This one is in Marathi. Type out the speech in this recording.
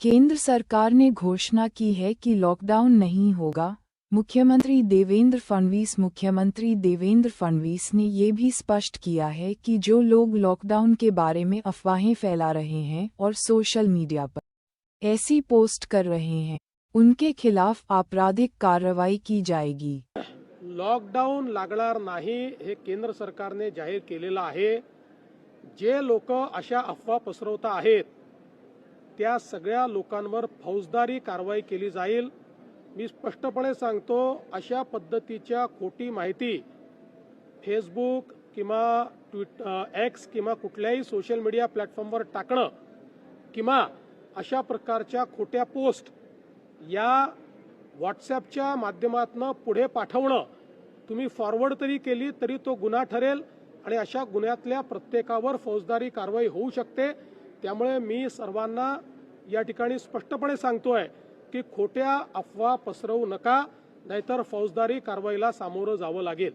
केंद्र सरकार ने घोषणा की है कि लॉकडाउन नहीं होगा। मुख्यमंत्री देवेंद्र फडणवीस ने ये भी स्पष्ट किया है कि जो लोग लॉकडाउन के बारे में अफवाहें फैला रहे हैं और सोशल मीडिया पर ऐसी पोस्ट कर रहे हैं, उनके खिलाफ आपराधिक कार्रवाई की जाएगी। लॉकडाऊन लागणार नाही हे केंद्र सरकारने जाहीर केलेलं आहे। जे लोक अशा अफवा पसरवत आहेत त्या सगळ्या लोकांवर फौजदारी कारवाई केली जाईल। मी स्पष्टपणे सांगतो, अशा पद्धतीच्या खोटी माहिती फेसबुक किंवा एक्स किंवा कुठल्याही सोशल मीडिया प्लॅटफॉर्मवर टाकणं किंवा अशा प्रकारच्या खोट्या पोस्ट या व्हॉट्सॲपच्या माध्यमातून पुढे पाठवणं तुम्ही फॉरवर्ड तरी केली तरी तो गुन्हा ठरेल आणि अशा गुन्ह्यातल्या प्रत्येकावर फौजदारी कारवाई होऊ शकते। त्यामुळे मी सर्वांना या ठिकाणी स्पष्टपणे सांगतोय की खोट्या अफवा पसरवू नका, नाहीतर फौजदारी कारवाईला सामोरं जावं लागेल।